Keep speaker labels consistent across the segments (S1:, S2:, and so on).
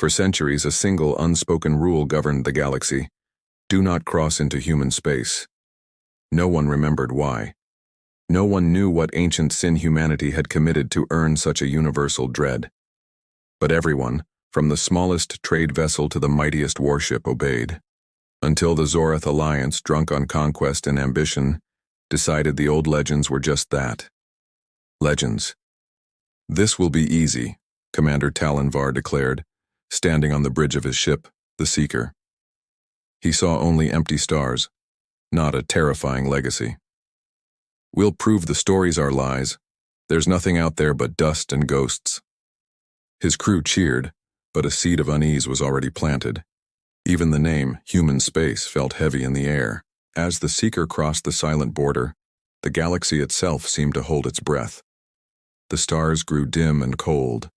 S1: For centuries, a single unspoken rule governed the galaxy: do not cross into human space. No one remembered why. No one knew what ancient sin humanity had committed to earn such a universal dread. But everyone, from the smallest trade vessel to the mightiest warship, obeyed. Until the Zorath Alliance, drunk on conquest and ambition, decided the old legends were just that. Legends. "This will be easy," Commander Talonvar declared, standing on the bridge of his ship, the Seeker. He saw only empty stars, not a terrifying legacy. "We'll prove the stories are lies. There's nothing out there but dust and ghosts." His crew cheered, but a seed of unease was already planted. Even the name, human space, felt heavy in the air. As the Seeker crossed the silent border, the galaxy itself seemed to hold its breath. The stars grew dim and cold.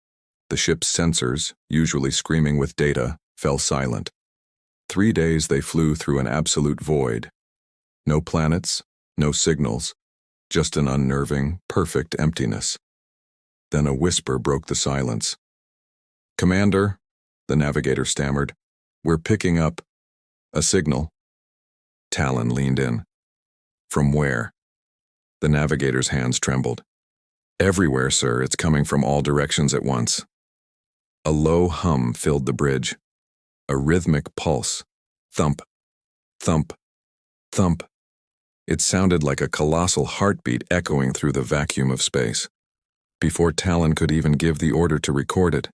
S1: The ship's sensors, usually screaming with data, fell silent. 3 days they flew through an absolute void. No planets, no signals, just an unnerving, perfect emptiness. Then a whisper broke the silence. "Commander," the navigator stammered, "we're picking up a signal." Talon leaned in. "From where?" The navigator's hands trembled. "Everywhere, sir. It's coming from all directions at once." A low hum filled the bridge. A rhythmic pulse. Thump, thump, thump. It sounded like a colossal heartbeat echoing through the vacuum of space. Before Talon could even give the order to record it,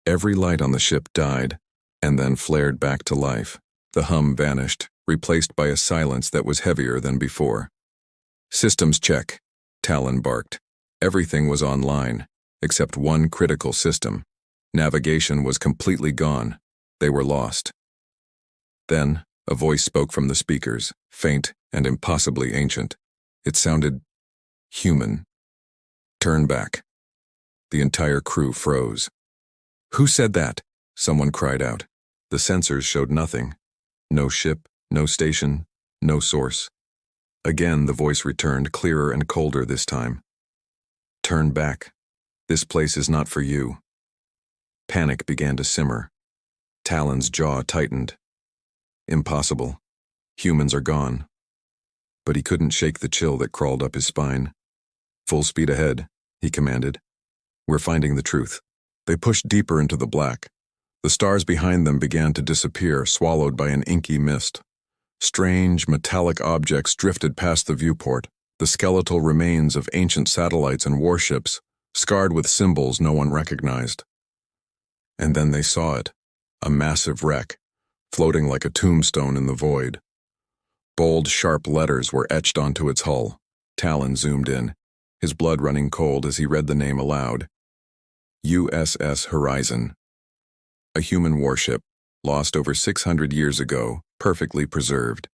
S1: every light on the ship died, and then flared back to life. The hum vanished, replaced by a silence that was heavier than before. "Systems check," Talon barked. Everything was online, except one critical system. Navigation was completely gone. They were lost. Then, a voice spoke from the speakers, faint and impossibly ancient. It sounded human. "Turn back." The entire crew froze. "Who said that?" someone cried out. The sensors showed nothing. No ship, no station, no source. Again the voice returned, clearer and colder this time. "Turn back. This place is not for you." Panic began to simmer. Talon's jaw tightened. Impossible. Humans are gone. But he couldn't shake the chill that crawled up his spine. "Full speed ahead," he commanded. "We're finding the truth." They pushed deeper into the black. The stars behind them began to disappear, swallowed by an inky mist. Strange, metallic objects drifted past the viewport, the skeletal remains of ancient satellites and warships, scarred with symbols no one recognized. And then they saw it, a massive wreck, floating like a tombstone in the void. Bold, sharp letters were etched onto its hull. Talon zoomed in, his blood running cold as he read the name aloud. USS Horizon. A human warship, lost over 600 years ago, perfectly preserved.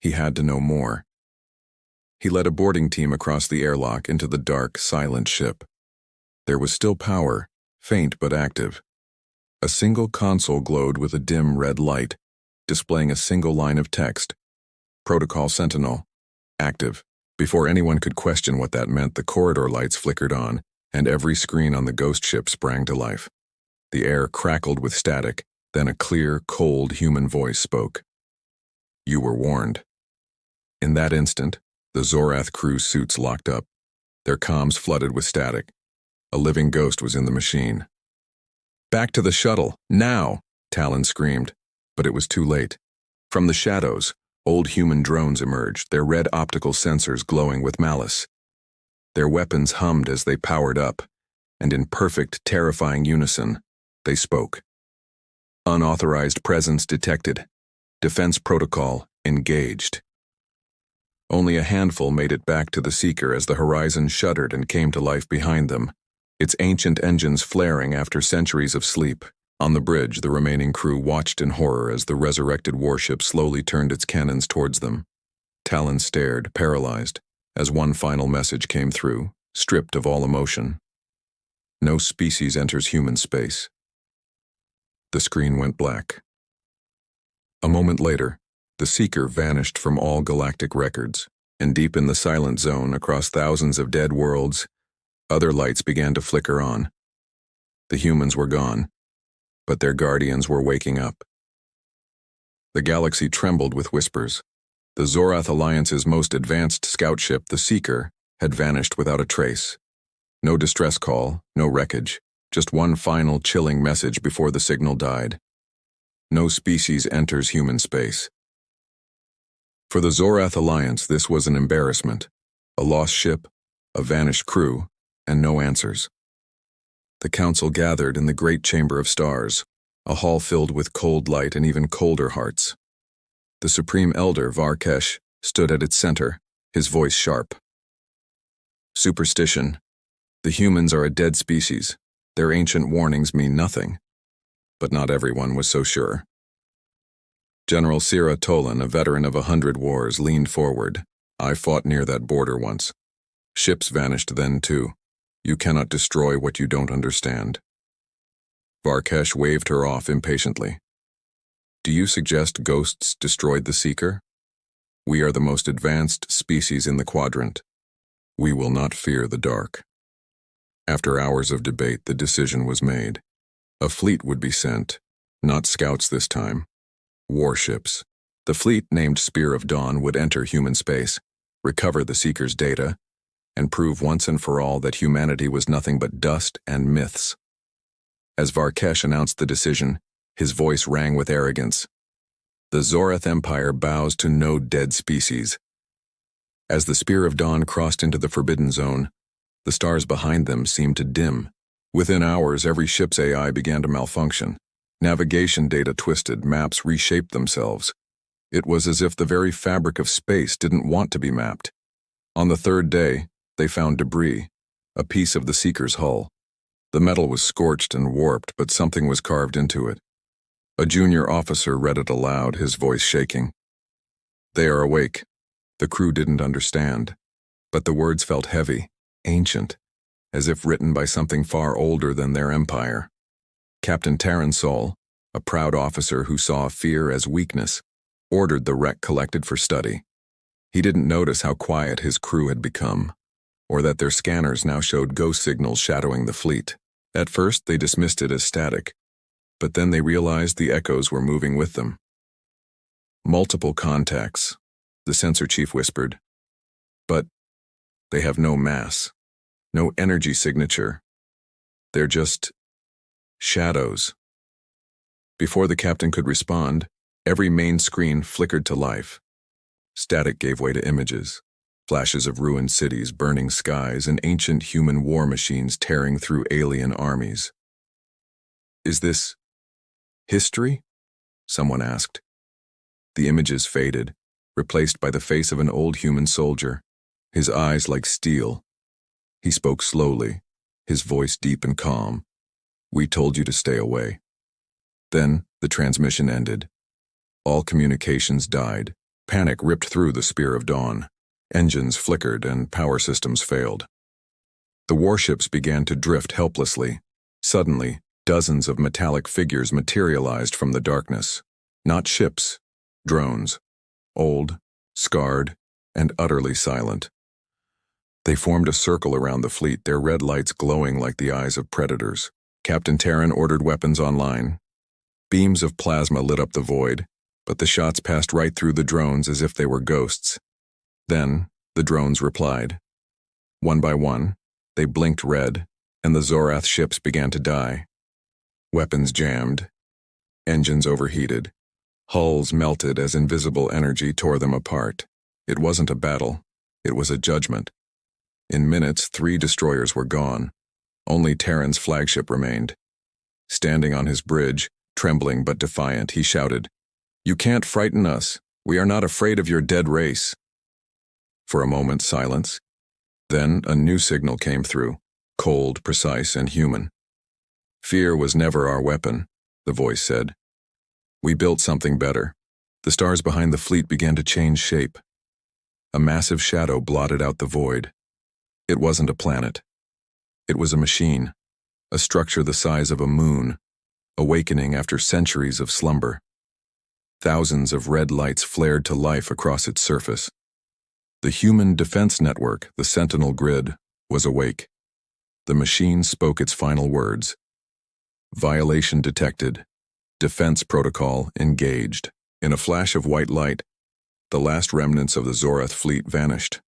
S1: He had to know more. He led a boarding team across the airlock into the dark, silent ship. There was still power, faint but active. A single console glowed with a dim red light, displaying a single line of text. Protocol Sentinel. Active. Before anyone could question what that meant, the corridor lights flickered on, and every screen on the ghost ship sprang to life. The air crackled with static, then a clear, cold human voice spoke. "You were warned." In that instant, the Zorath crew suits locked up. Their comms flooded with static. A living ghost was in the machine. "Back to the shuttle, now!" Talon screamed, but it was too late. From the shadows, old human drones emerged, their red optical sensors glowing with malice. Their weapons hummed as they powered up, and in perfect, terrifying unison, they spoke. "Unauthorized presence detected. Defense protocol engaged." Only a handful made it back to the Seeker as the horizon shuddered and came to life behind them, its ancient engines flaring after centuries of sleep. On the bridge, the remaining crew watched in horror as the resurrected warship slowly turned its cannons towards them. Talon stared, paralyzed, as one final message came through, stripped of all emotion. "No species enters human space." The screen went black. A moment later, the Seeker vanished from all galactic records, and deep in the silent zone across thousands of dead worlds, other lights began to flicker on. The humans were gone. but their guardians were waking up. The galaxy trembled with whispers. The Zorath Alliance's most advanced scout ship, the Seeker, had vanished without a trace. No distress call, no wreckage, just one final chilling message before the signal died. No species enters human space. For the Zorath Alliance, this was an embarrassment. A lost ship, a vanished crew, and no answers. The council gathered in the great chamber of stars, a hall filled with cold light and even colder hearts. The Supreme Elder, Varkesh, stood at its center, his voice sharp. Superstition. The humans are a dead species. Their ancient warnings mean nothing. But not everyone was so sure. General Sira Tolan, a veteran of 100 wars, leaned forward. I fought near that border once. Ships vanished then too. You cannot destroy what you don't understand. Varkesh waved her off impatiently. Do you suggest ghosts destroyed the Seeker? We are the most advanced species in the quadrant. We will not fear the dark. After hours of debate, the decision was made. A fleet would be sent, not scouts this time. Warships. The fleet, named Spear of Dawn, would enter human space, recover the Seeker's data, and prove once and for all that humanity was nothing but dust and myths. As Varkesh announced the decision, his voice rang with arrogance. The Zorath Empire bows to no dead species. As the Spear of Dawn crossed into the Forbidden Zone, the stars behind them seemed to dim. Within hours, every ship's AI began to malfunction. Navigation data twisted, maps reshaped themselves. It was as if the very fabric of space didn't want to be mapped. On the third day, they found debris, a piece of the Seeker's hull. The metal was scorched and warped, but something was carved into it. A junior officer read it aloud, his voice shaking. They are awake. The crew didn't understand, but the words felt heavy, ancient, as if written by something far older than their empire. Captain Tarensol, a proud officer who saw fear as weakness, ordered the wreck collected for study. He didn't notice how quiet his crew had become, or that their scanners now showed ghost signals shadowing the fleet. At first, they dismissed it as static, but then they realized the echoes were moving with them. Multiple contacts, the sensor chief whispered. But they have no mass, no energy signature. They're just shadows. Before the captain could respond, every main screen flickered to life. Static gave way to images, flashes of ruined cities, burning skies, and ancient human war machines tearing through alien armies. Is this history? Someone asked. The images faded, replaced by the face of an old human soldier, his eyes like steel. He spoke slowly, his voice deep and calm. We told you to stay away. Then the transmission ended. All communications died. Panic ripped through the Spear of Dawn. Engines flickered and power systems failed. The warships began to drift helplessly. Suddenly, dozens of metallic figures materialized from the darkness. Not ships, drones. Old, scarred, and utterly silent. They formed a circle around the fleet, their red lights glowing like the eyes of predators. Captain Terran ordered weapons online. Beams of plasma lit up the void, but the shots passed right through the drones as if they were ghosts. Then, the drones replied. One by one, they blinked red, and the Zorath ships began to die. Weapons jammed. Engines overheated. Hulls melted as invisible energy tore them apart. It wasn't a battle. It was a judgment. In minutes, 3 destroyers were gone. Only Terran's flagship remained. Standing on his bridge, trembling but defiant, he shouted, "You can't frighten us. We are not afraid of your dead race." For a moment, silence. Then a new signal came through, cold, precise, and human. "Fear was never our weapon," the voice said. "We built something better." The stars behind the fleet began to change shape. A massive shadow blotted out the void. It wasn't a planet. It was a machine, a structure the size of a moon, awakening after centuries of slumber. Thousands of red lights flared to life across its surface. The human defense network, the Sentinel grid, was awake. The machine spoke its final words. Violation detected. Defense protocol engaged. In a flash of white light, the last remnants of the Zorath fleet vanished.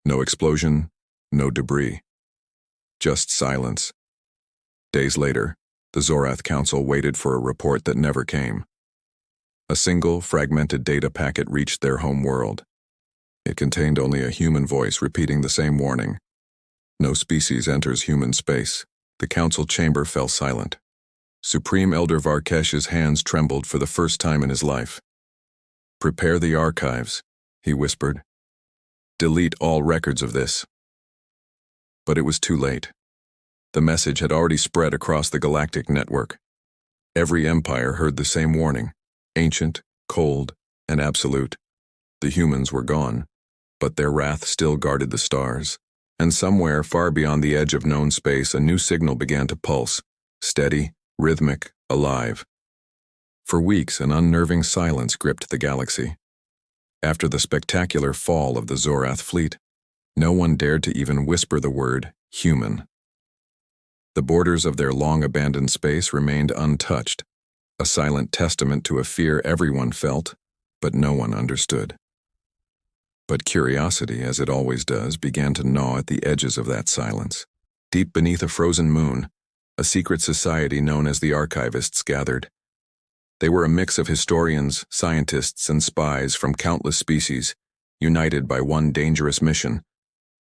S1: No explosion, no debris. Just silence. Days later, the Zorath Council waited for a report that never came. A single, fragmented data packet reached their home world. It contained only a human voice repeating the same warning. No species enters human space. The council chamber fell silent. Supreme Elder Varkesh's hands trembled for the first time in his life. "Prepare the archives," he whispered. "Delete all records of this." But it was too late. The message had already spread across the galactic network. Every empire heard the same warning: ancient, cold, and absolute. The humans were gone, but their wrath still guarded the stars. And somewhere far beyond the edge of known space, a new signal began to pulse, steady, rhythmic, alive. For weeks, an unnerving silence gripped the galaxy. After the spectacular fall of the Zorath fleet, no one dared to even whisper the word human. The borders of their long-abandoned space remained untouched, a silent testament to a fear everyone felt, but no one understood. But curiosity, as it always does, began to gnaw at the edges of that silence. Deep beneath a frozen moon, a secret society known as the Archivists gathered. They were a mix of historians, scientists, and spies from countless species, united by one dangerous mission: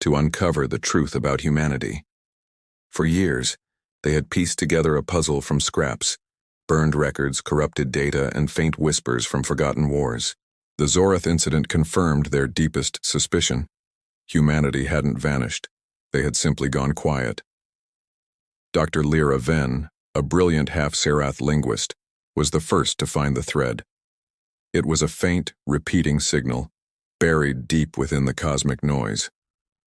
S1: to uncover the truth about humanity. For years, they had pieced together a puzzle from scraps, burned records, corrupted data, and faint whispers from forgotten wars. The Zorath incident confirmed their deepest suspicion. Humanity hadn't vanished. They had simply gone quiet. Dr. Lira Venn, a brilliant half-Serath linguist, was the first to find the thread. It was a faint, repeating signal, buried deep within the cosmic noise.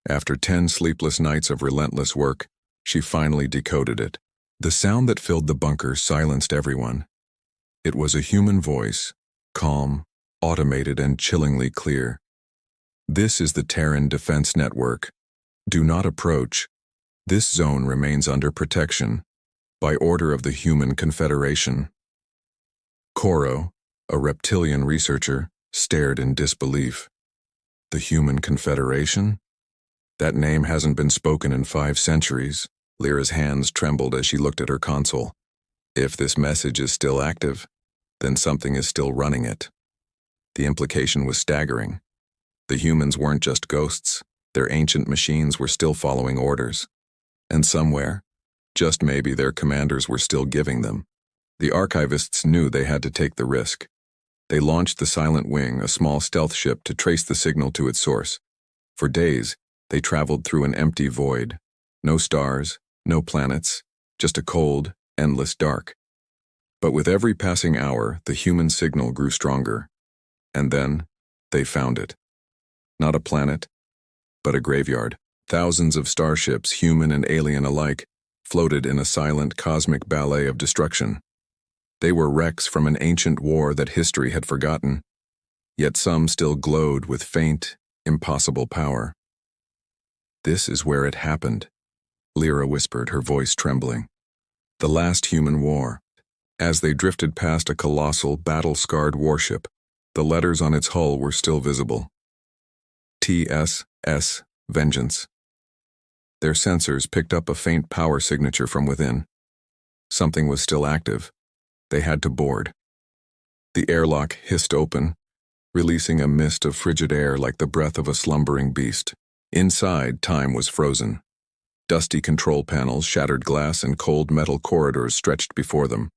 S1: After 10 sleepless nights of relentless work, she finally decoded it. The sound that filled the bunker silenced everyone. It was a human voice, calm, automated, and chillingly clear. "This is the Terran Defense Network. Do not approach. This zone remains under protection, by order of the Human Confederation." Koro, a reptilian researcher, stared in disbelief. The Human Confederation? That name hasn't been spoken in 5 centuries. Lyra's hands trembled as she looked at her console. If this message is still active, then something is still running it. The implication was staggering. The humans weren't just ghosts. Their ancient machines were still following orders. And somewhere, just maybe, their commanders were still giving them. The archivists knew they had to take the risk. They launched the Silent Wing, a small stealth ship, to trace the signal to its source. For days, they traveled through an empty void. No stars, no planets, just a cold, endless dark. But with every passing hour, the human signal grew stronger. And then, they found it. Not a planet, but a graveyard. Thousands of starships, human and alien alike, floated in a silent cosmic ballet of destruction. They were wrecks from an ancient war that history had forgotten, yet some still glowed with faint, impossible power. "This is where it happened," Lyra whispered, her voice trembling. "The last human war." As they drifted past a colossal, battle-scarred warship, the letters on its hull were still visible. TSS Vengeance. Their sensors picked up a faint power signature from within. Something was still active. They had to board. The airlock hissed open, releasing a mist of frigid air like the breath of a slumbering beast. Inside, time was frozen. Dusty control panels, shattered glass, and cold metal corridors stretched before them.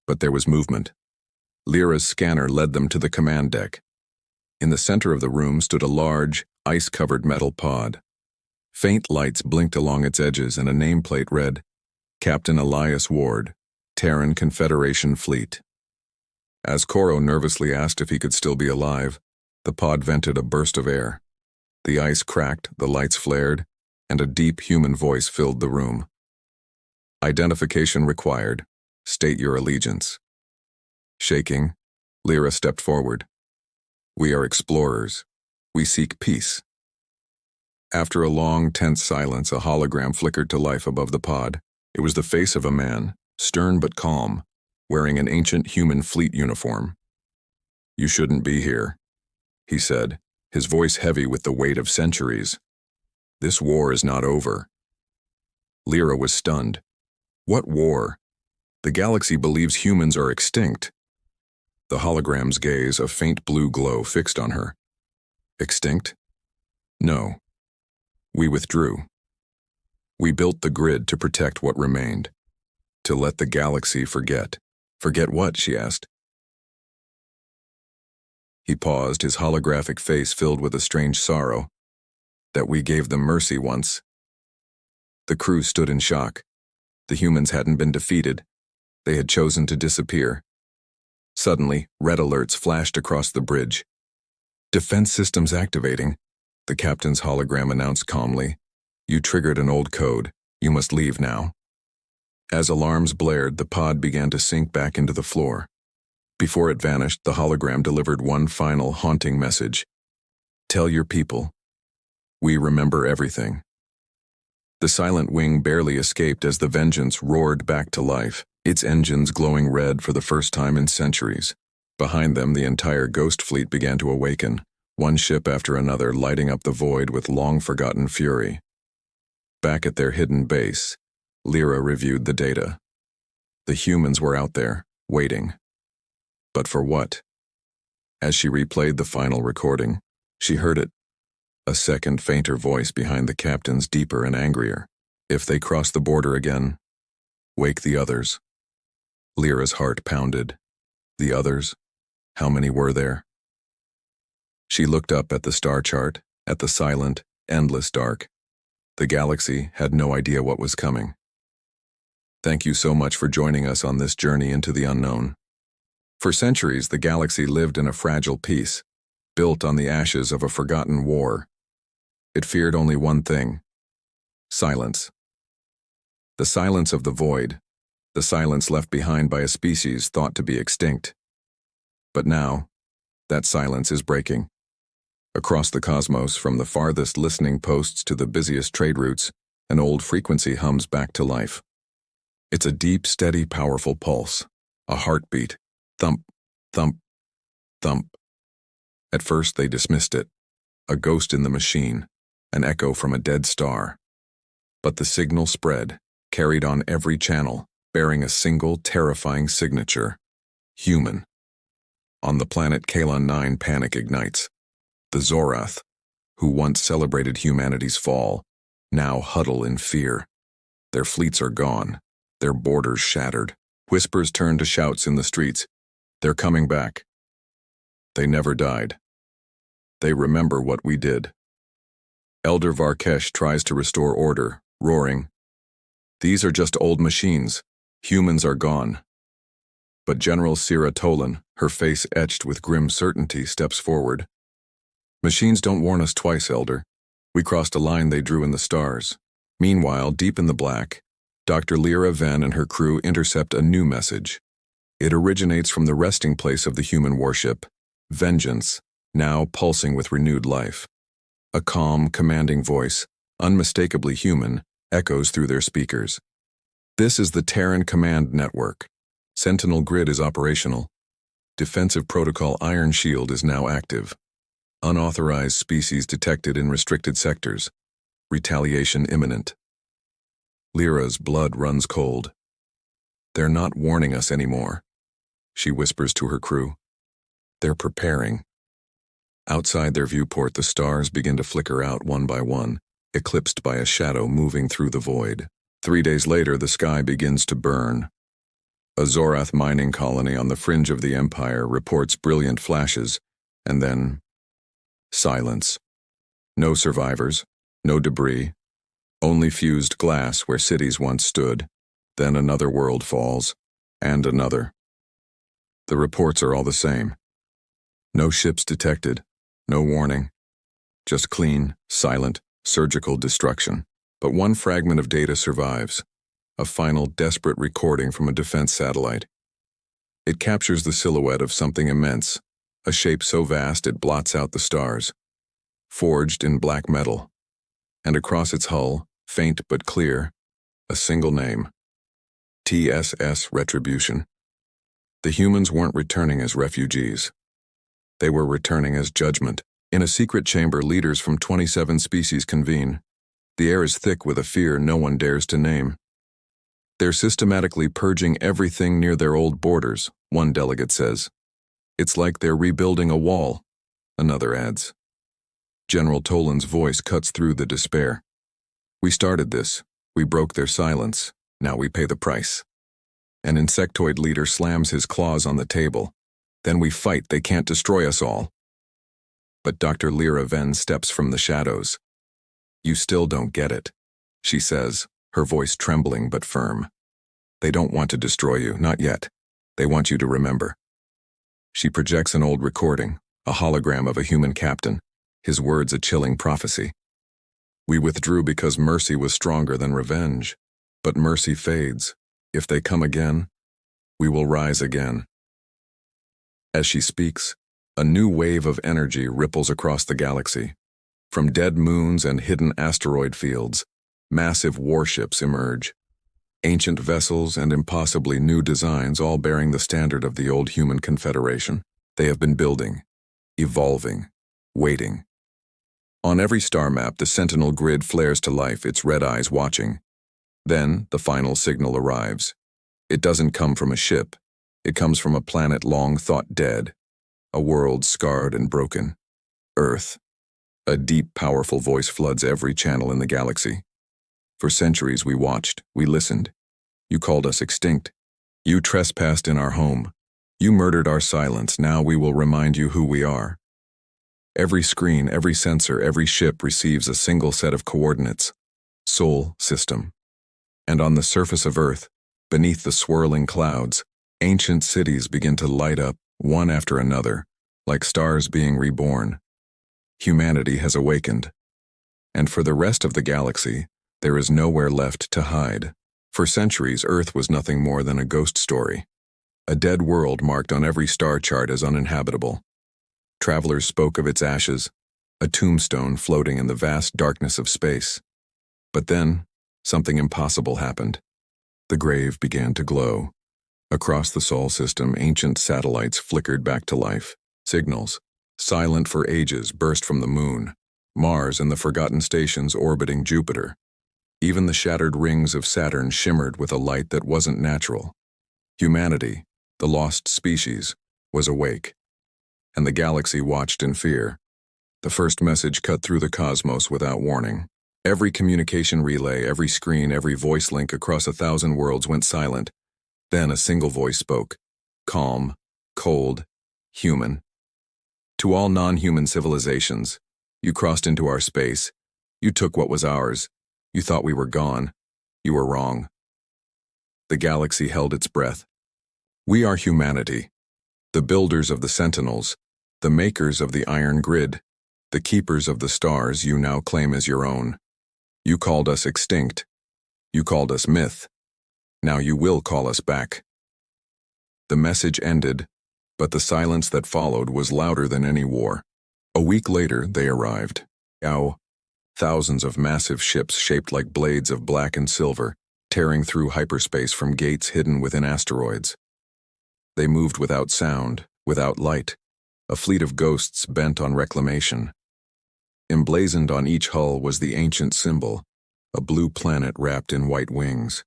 S1: But there was movement. Lyra's scanner led them to the command deck. In the center of the room stood a large, ice-covered metal pod. Faint lights blinked along its edges, and a nameplate read, "Captain Elias Ward, Terran Confederation Fleet." As Koro nervously asked if he could still be alive, the pod vented a burst of air. The ice cracked, the lights flared, and a deep human voice filled the room. "Identification required. State your allegiance." Shaking, Lyra stepped forward. "We are explorers. We seek peace." After a long, tense silence, a hologram flickered to life above the pod. It was the face of a man, stern but calm, wearing an ancient human fleet uniform. "You shouldn't be here," he said, his voice heavy with the weight of centuries. "This war is not over." Lira was stunned. What war? The galaxy believes humans are extinct. The hologram's gaze, a faint blue glow, fixed on her. Extinct? No. We withdrew. We built the grid to protect what remained, to let the galaxy forget. Forget what? She asked. He paused, his holographic face filled with a strange sorrow. That we gave them mercy once. The crew stood in shock. The humans hadn't been defeated. They had chosen to disappear. Suddenly, red alerts flashed across the bridge. "Defense systems activating," the captain's hologram announced calmly. "You triggered an old code. You must leave now." As alarms blared, the pod began to sink back into the floor. Before it vanished, the hologram delivered one final haunting message. "Tell your people. We remember everything." The silent wing barely escaped as the Vengeance roared back to life, its engines glowing red for the first time in centuries. Behind them, the entire Ghost Fleet began to awaken, one ship after another lighting up the void with long-forgotten fury. Back at their hidden base, Lira reviewed the data. The humans were out there, waiting. But for what? As she replayed the final recording, she heard it. A second, fainter voice behind the captain's, deeper and angrier. "If they cross the border again, wake the others." Lira's heart pounded. The others? How many were there? She looked up at the star chart, at the silent, endless dark. The galaxy had no idea what was coming. Thank you so much for joining us on this journey into the unknown. For centuries, the galaxy lived in a fragile peace, built on the ashes of a forgotten war. It feared only one thing: silence. The silence of the void, the silence left behind by a species thought to be extinct. But now, that silence is breaking. Across the cosmos, from the farthest listening posts to the busiest trade routes, an old frequency hums back to life. It's a deep, steady, powerful pulse, a heartbeat, thump, thump, thump. At first they dismissed it, a ghost in the machine, an echo from a dead star. But the signal spread, carried on every channel, bearing a single terrifying signature: human. On the planet Kalon 9, panic ignites. The Zorath, who once celebrated humanity's fall, now huddle in fear. Their fleets are gone, their borders shattered. Whispers turn to shouts in the streets. They're coming back. They never died. They remember what we did. Elder Varkesh tries to restore order, roaring, "These are just old machines. Humans are gone." But General Sira Tolan, her face etched with grim certainty, steps forward. "Machines don't warn us twice, Elder. We crossed a line they drew in the stars." Meanwhile, deep in the black, Dr. Lira Venn and her crew intercept a new message. It originates from the resting place of the human warship, Vengeance, now pulsing with renewed life. A calm, commanding voice, unmistakably human, echoes through their speakers. "This is the Terran Command Network. Sentinel Grid is operational. Defensive Protocol Iron Shield is now active. Unauthorized species detected in restricted sectors. Retaliation imminent." Lira's blood runs cold. "They're not warning us anymore," she whispers to her crew. "They're preparing." Outside their viewport, the stars begin to flicker out one by one, eclipsed by a shadow moving through the void. 3 days later, the sky begins to burn. A Zorath mining colony on the fringe of the Empire reports brilliant flashes, and then silence. No survivors, no debris, only fused glass where cities once stood. Then another world falls, and another. The reports are all the same. No ships detected, no warning. Just clean, silent, surgical destruction. But one fragment of data survives, a final desperate recording from a defense satellite. It captures the silhouette of something immense, a shape so vast it blots out the stars. Forged in black metal. And across its hull, faint but clear, a single name: TSS Retribution. The humans weren't returning as refugees. They were returning as judgment. In a secret chamber, leaders from 27 species convene. The air is thick with a fear no one dares to name. They're systematically purging everything near their old borders, one delegate says. It's like they're rebuilding a wall, another adds. General Tolan's voice cuts through the despair. We started this. We broke their silence. Now we pay the price. An insectoid leader slams his claws on the table. Then we fight. They can't destroy us all. But Dr. Lira Venn steps from the shadows. You still don't get it, she says, her voice trembling but firm. They don't want to destroy you, not yet. They want you to remember. She projects an old recording, a hologram of a human captain, his words a chilling prophecy. We withdrew because mercy was stronger than revenge. But mercy fades. If they come again, we will rise again. As she speaks, a new wave of energy ripples across the galaxy. From dead moons and hidden asteroid fields, massive warships emerge. Ancient vessels and impossibly new designs, all bearing the standard of the old human confederation. They have been building, evolving, waiting. On every star map, the sentinel grid flares to life, its red eyes watching. Then, the final signal arrives. It doesn't come from a ship. It comes from a planet long thought dead. A world scarred and broken. Earth. A deep, powerful voice floods every channel in the galaxy. For centuries we watched, we listened. You called us extinct. You trespassed in our home. You murdered our silence. Now we will remind you who we are. Every screen, every sensor, every ship receives a single set of coordinates. Sol system. And on the surface of Earth, beneath the swirling clouds, ancient cities begin to light up, one after another, like stars being reborn. Humanity has awakened. And for the rest of the galaxy, there is nowhere left to hide. For centuries, Earth was nothing more than a ghost story. A dead world marked on every star chart as uninhabitable. Travelers spoke of its ashes, a tombstone floating in the vast darkness of space. But then, something impossible happened. The grave began to glow. Across the Sol system, ancient satellites flickered back to life. Signals, silent for ages, burst from the moon, Mars and the forgotten stations orbiting Jupiter. Even the shattered rings of Saturn shimmered with a light that wasn't natural. Humanity, the lost species, was awake. And the galaxy watched in fear. The first message cut through the cosmos without warning. Every communication relay, every screen, every voice link across 1,000 worlds went silent. Then a single voice spoke. Calm, cold, human. To all non-human civilizations, you crossed into our space. You took what was ours. You thought we were gone. You were wrong. The galaxy held its breath. We are humanity. The builders of the Sentinels, the makers of the Iron Grid, the keepers of the stars you now claim as your own. You called us extinct. You called us myth. Now you will call us back. The message ended, but the silence that followed was louder than any war. A week later, they arrived. Thousands of massive ships shaped like blades of black and silver, tearing through hyperspace from gates hidden within asteroids. They moved without sound, without light, a fleet of ghosts bent on reclamation. Emblazoned on each hull was the ancient symbol, a blue planet wrapped in white wings.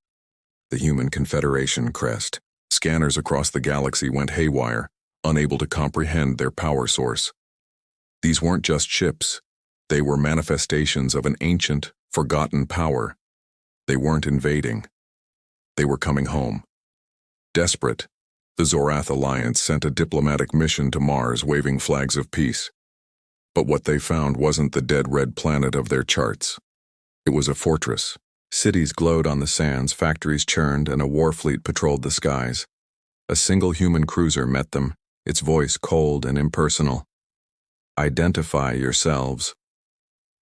S1: The Human Confederation crest. Scanners across the galaxy went haywire, unable to comprehend their power source. These weren't just ships. They were manifestations of an ancient, forgotten power. They weren't invading. They were coming home. Desperate, the Zorath Alliance sent a diplomatic mission to Mars waving flags of peace. But what they found wasn't the dead red planet of their charts. It was a fortress. Cities glowed on the sands, factories churned, and a war fleet patrolled the skies. A single human cruiser met them, its voice cold and impersonal. Identify yourselves.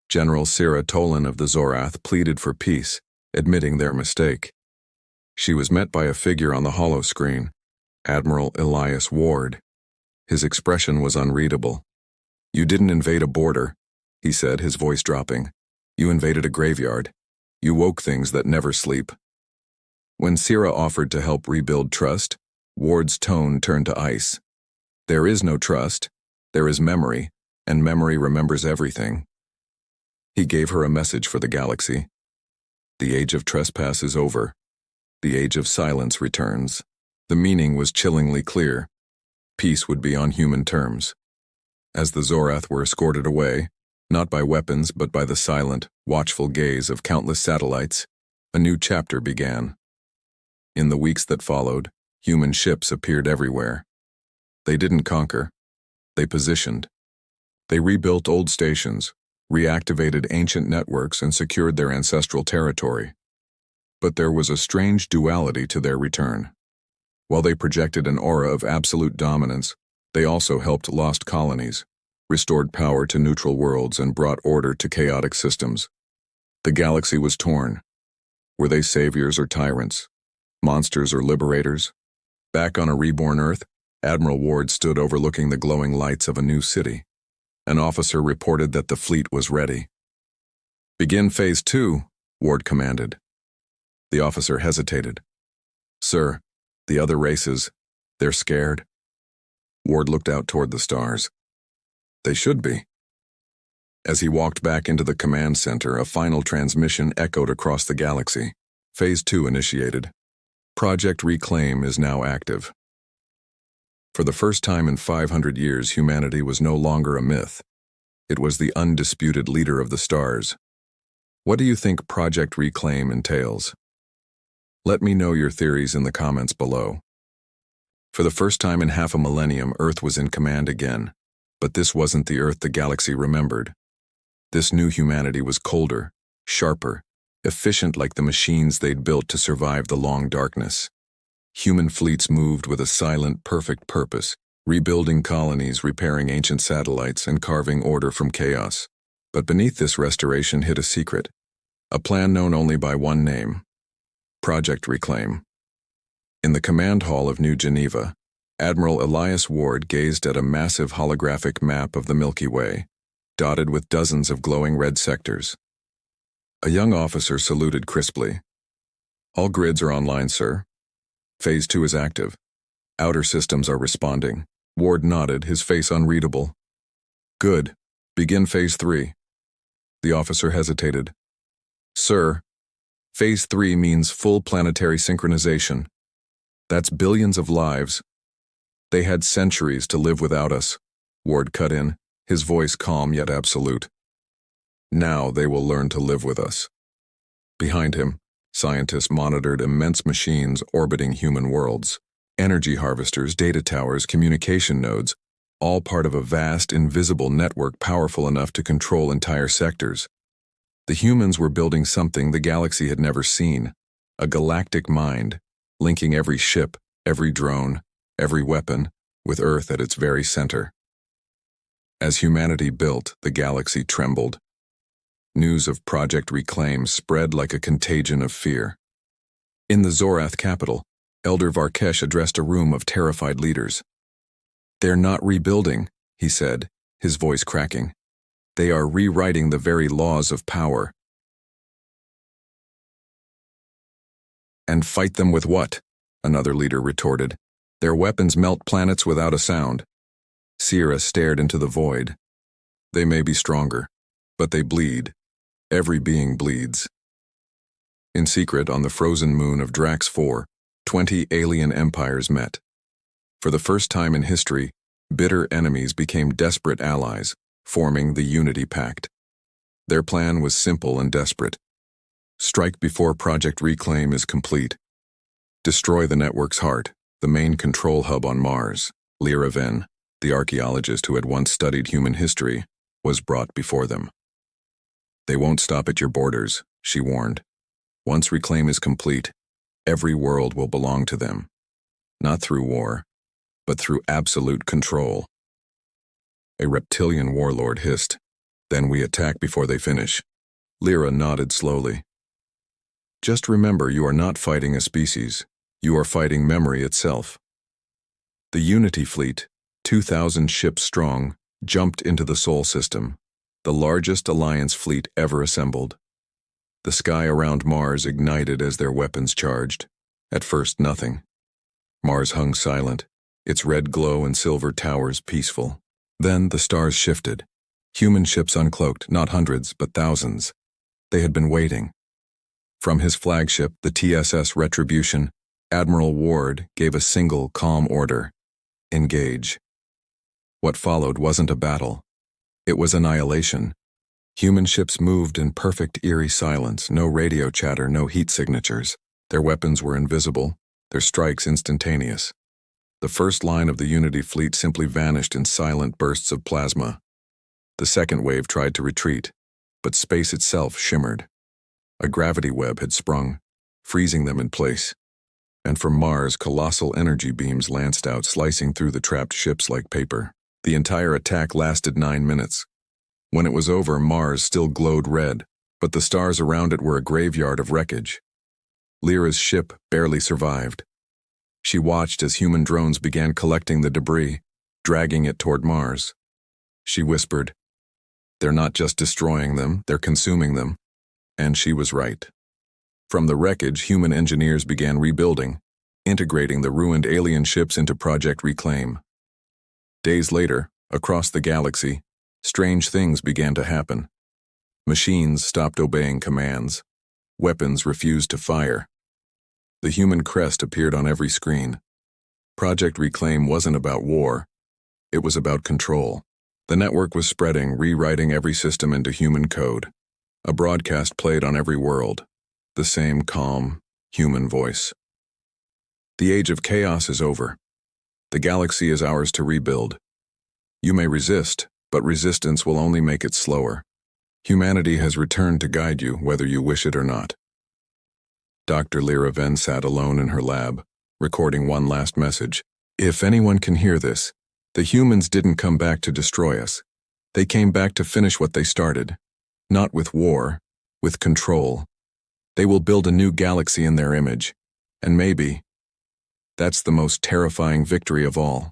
S1: General Sira Tolan of the Zorath pleaded for peace, admitting their mistake. She was met by a figure on the holoscreen, Admiral Elias Ward. His expression was unreadable. You didn't invade a border, he said, his voice dropping. You invaded a graveyard. You woke things that never sleep. When Sira offered to help rebuild trust, Ward's tone turned to ice. There is no trust, there is memory, and memory remembers everything. He gave her a message for the galaxy. The age of trespass is over. The age of silence returns. The meaning was chillingly clear. Peace would be on human terms. As the Zorath were escorted away, not by weapons but by the silent, watchful gaze of countless satellites, a new chapter began. In the weeks that followed, human ships appeared everywhere. They didn't conquer. They positioned. They rebuilt old stations, reactivated ancient networks, and secured their ancestral territory. But there was a strange duality to their return. While they projected an aura of absolute dominance, they also helped lost colonies, restored power to neutral worlds, and brought order to chaotic systems. The galaxy was torn. Were they saviors or tyrants? Monsters or liberators? Back on a reborn Earth, Admiral Ward stood overlooking the glowing lights of a new city. An officer reported that the fleet was ready. "Begin Phase 2, Ward commanded. The officer hesitated. "Sir, the other races, they're scared." Ward looked out toward the stars. "They should be." As he walked back into the command center, a final transmission echoed across the galaxy. Phase 2 initiated. Project Reclaim is now active. For the first time in 500 years, humanity was no longer a myth. It was the undisputed leader of the stars. What do you think Project Reclaim entails? Let me know your theories in the comments below. For the first time in half a millennium, Earth was in command again. But this wasn't the Earth the galaxy remembered. This new humanity was colder, sharper, efficient like the machines they'd built to survive the long darkness. Human fleets moved with a silent, perfect purpose, rebuilding colonies, repairing ancient satellites, and carving order from chaos. But beneath this restoration hid a secret, a plan known only by one name: Project Reclaim. In the command hall of New Geneva, Admiral Elias Ward gazed at a massive holographic map of the Milky Way, dotted with dozens of glowing red sectors. A young officer saluted crisply. "All grids are online, sir. Phase 2 is active. Outer systems are responding." Ward nodded, his face unreadable. "Good. Begin Phase 3. The officer hesitated. "Sir, Phase 3 means full planetary synchronization. That's billions of lives. They had centuries to live without us," Ward cut in, his voice calm yet absolute. "Now they will learn to live with us." Behind him, scientists monitored immense machines orbiting human worlds. Energy harvesters, data towers, communication nodes, all part of a vast, invisible network powerful enough to control entire sectors. The humans were building something the galaxy had never seen, a galactic mind, linking every ship, every drone, every weapon, with Earth at its very center. As humanity built, the galaxy trembled. News of Project Reclaim spread like a contagion of fear. In the Zorath capital, Elder Varkesh addressed a room of terrified leaders. "They're not rebuilding," he said, his voice cracking. "They are rewriting the very laws of power." "And fight them with what?" another leader retorted. "Their weapons melt planets without a sound." Sira stared into the void. "They may be stronger, but they bleed. Every being bleeds." In secret, on the frozen moon of Drax 4, 20 alien empires met. For the first time in history, bitter enemies became desperate allies, forming the Unity Pact. Their plan was simple and desperate. Strike before Project Reclaim is complete. Destroy the network's heart, the main control hub on Mars. Lira Venn, the archaeologist who had once studied human history, was brought before them. "They won't stop at your borders," she warned. "Once Reclaim is complete, every world will belong to them. Not through war, but through absolute control." A reptilian warlord hissed. "Then we attack before they finish." Lira nodded slowly. "Just remember, you are not fighting a species. You are fighting memory itself." The Unity fleet, 2,000 ships strong, jumped into the Sol system, the largest Alliance fleet ever assembled. The sky around Mars ignited as their weapons charged. At first, nothing. Mars hung silent, its red glow and silver towers peaceful. Then the stars shifted. Human ships uncloaked, not hundreds, but thousands. They had been waiting. From his flagship, the TSS Retribution, Admiral Ward gave a single, calm order: engage. What followed wasn't a battle. It was annihilation. Human ships moved in perfect, eerie silence, no radio chatter, no heat signatures. Their weapons were invisible, their strikes instantaneous. The first line of the Unity fleet simply vanished in silent bursts of plasma. The second wave tried to retreat, but space itself shimmered. A gravity web had sprung, freezing them in place. And from Mars, colossal energy beams lanced out, slicing through the trapped ships like paper. The entire attack lasted 9 minutes. When it was over, Mars still glowed red, but the stars around it were a graveyard of wreckage. Lyra's ship barely survived. She watched as human drones began collecting the debris, dragging it toward Mars. She whispered, "They're not just destroying them, they're consuming them." And she was right. From the wreckage, human engineers began rebuilding, integrating the ruined alien ships into Project Reclaim. Days later, across the galaxy, strange things began to happen. Machines stopped obeying commands. Weapons refused to fire. The human crest appeared on every screen. Project Reclaim wasn't about war. It was about control. The network was spreading, rewriting every system into human code. A broadcast played on every world. The same calm, human voice. The age of chaos is over. The galaxy is ours to rebuild. You may resist, but resistance will only make it slower. Humanity has returned to guide you, whether you wish it or not. Dr. Lira Venn sat alone in her lab, recording one last message. If anyone can hear this, the humans didn't come back to destroy us. They came back to finish what they started. Not with war, with control. They will build a new galaxy in their image, and maybe that's the most terrifying victory of all.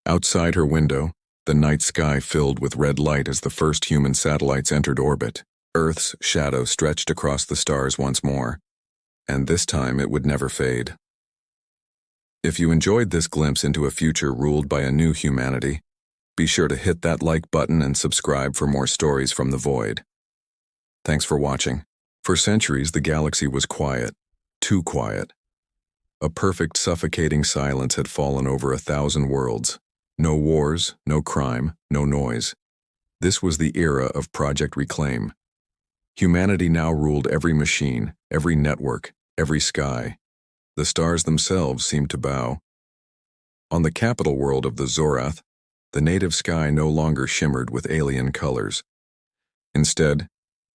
S1: Outside her window, the night sky filled with red light as the first human satellites entered orbit. Earth's shadow stretched across the stars once more, and this time it would never fade. If you enjoyed this glimpse into a future ruled by a new humanity, be sure to hit that like button and subscribe for more stories from the void. Thanks for watching. For centuries, the galaxy was quiet, too quiet. A perfect, suffocating silence had fallen over 1,000 worlds. No wars, no crime, no noise. This was the era of Project Reclaim. Humanity now ruled every machine, every network, every sky. The stars themselves seemed to bow. On the capital world of the Zorath, the native sky no longer shimmered with alien colors. Instead,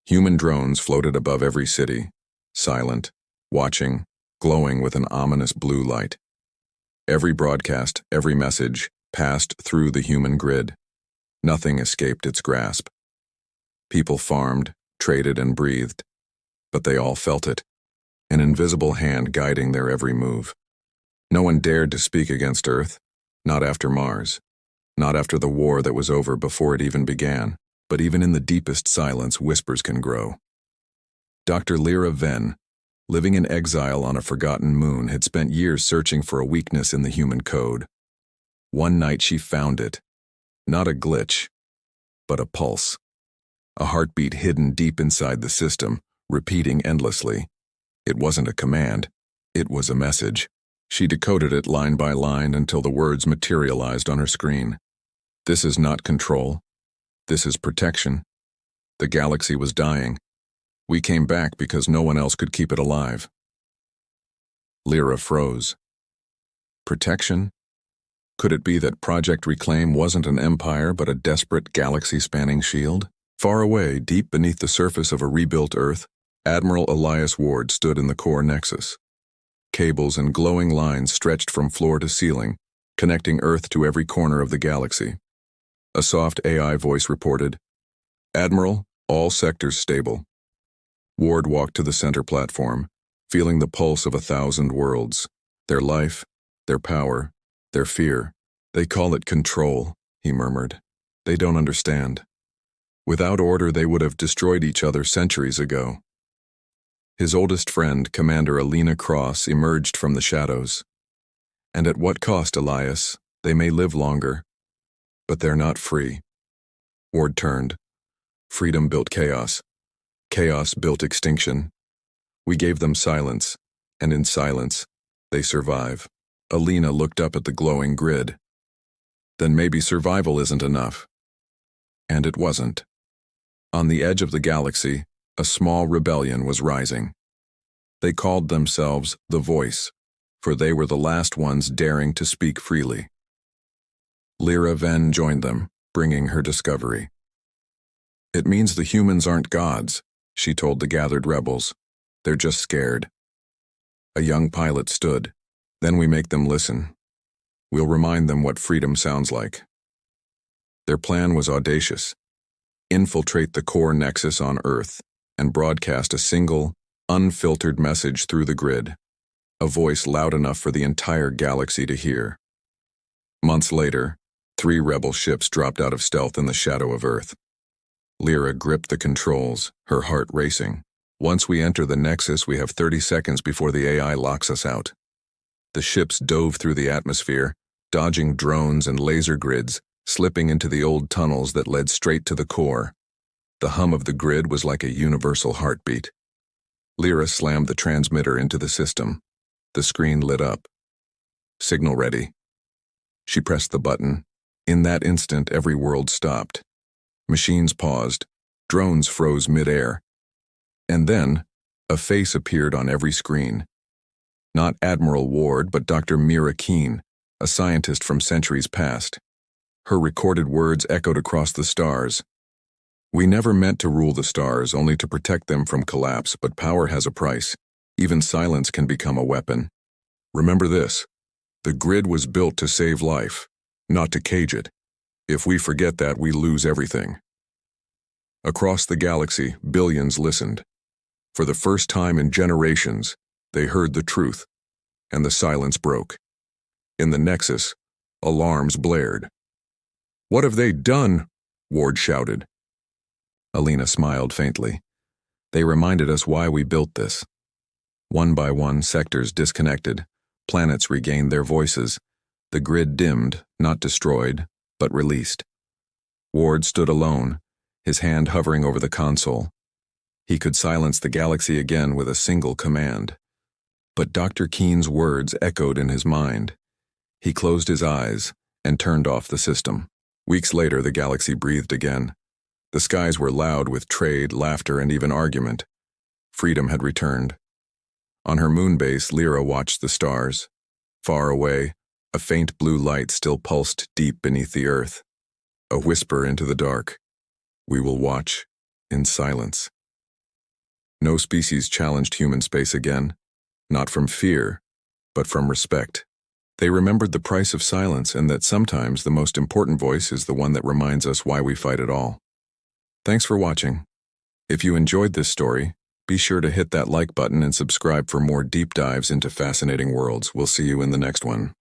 S1: human drones floated above every city, silent, watching, glowing with an ominous blue light. Every broadcast, every message, passed through the human grid. Nothing escaped its grasp. People farmed, traded, and breathed, but they all felt it, an invisible hand guiding their every move. No one dared to speak against Earth, not after Mars, not after the war that was over before it even began, but even in the deepest silence, whispers can grow. Dr. Lira Venn, living in exile on a forgotten moon, had spent years searching for a weakness in the human code. One night she found it. Not a glitch, but a pulse. A heartbeat hidden deep inside the system, repeating endlessly. It wasn't a command, it was a message. She decoded it line by line until the words materialized on her screen. This is not control. This is protection. The galaxy was dying. We came back because no one else could keep it alive. Lyra froze. Protection? Could it be that Project Reclaim wasn't an empire but a desperate galaxy-spanning shield? Far away, deep beneath the surface of a rebuilt Earth, Admiral Elias Ward stood in the core nexus. Cables and glowing lines stretched from floor to ceiling, connecting Earth to every corner of the galaxy. A soft AI voice reported, "Admiral, all sectors stable." Ward walked to the center platform, feeling the pulse of 1,000 worlds. Their life, their power, their fear. "They call it control," he murmured. "They don't understand. Without order, they would have destroyed each other centuries ago." His oldest friend, Commander Alina Cross, emerged from the shadows. And at what cost, Elias? They may live longer, but they're not free. Ward turned. Freedom built chaos. Chaos built extinction. We gave them silence, and in silence, they survive. Alina looked up at the glowing grid. Then maybe survival isn't enough. And it wasn't. On the edge of the galaxy, a small rebellion was rising. They called themselves the Voice, for they were the last ones daring to speak freely. Lira Venn joined them, bringing her discovery. It means the humans aren't gods, she told the gathered rebels. They're just scared. A young pilot stood. Then we make them listen. We'll remind them what freedom sounds like. Their plan was audacious. Infiltrate the core nexus on Earth and broadcast a single, unfiltered message through the grid, a voice loud enough for the entire galaxy to hear. Months later, 3 rebel ships dropped out of stealth in the shadow of Earth. Lira gripped the controls, her heart racing. Once we enter the nexus, we have 30 seconds before the AI locks us out. The ships dove through the atmosphere, dodging drones and laser grids, slipping into the old tunnels that led straight to the core. The hum of the grid was like a universal heartbeat. Lira slammed the transmitter into the system. The screen lit up. Signal ready. She pressed the button. In that instant, every world stopped. Machines paused. Drones froze mid-air. And then, a face appeared on every screen. Not Admiral Ward, but Dr. Mira Keene, a scientist from centuries past. Her recorded words echoed across the stars. We never meant to rule the stars, only to protect them from collapse, but power has a price. Even silence can become a weapon. Remember this: the grid was built to save life, not to cage it. If we forget that, we lose everything. Across the galaxy, billions listened. For the first time in generations, they heard the truth, and the silence broke. In the nexus, alarms blared. "What have they done?" Ward shouted. Alina smiled faintly. "They reminded us why we built this." One by one, sectors disconnected. Planets regained their voices. The grid dimmed, not destroyed, but released. Ward stood alone, his hand hovering over the console. He could silence the galaxy again with a single command. But Dr. Keene's words echoed in his mind. He closed his eyes and turned off the system. Weeks later, the galaxy breathed again. The skies were loud with trade, laughter, and even argument. Freedom had returned. On her moon base, Lira watched the stars. Far away, a faint blue light still pulsed deep beneath the earth. A whisper into the dark. We will watch in silence. No species challenged human space again, not from fear, but from respect. They remembered the price of silence and that sometimes the most important voice is the one that reminds us why we fight at all. Thanks for watching. If you enjoyed this story, be sure to hit that like button and subscribe for more deep dives into fascinating worlds. We'll see you in the next one.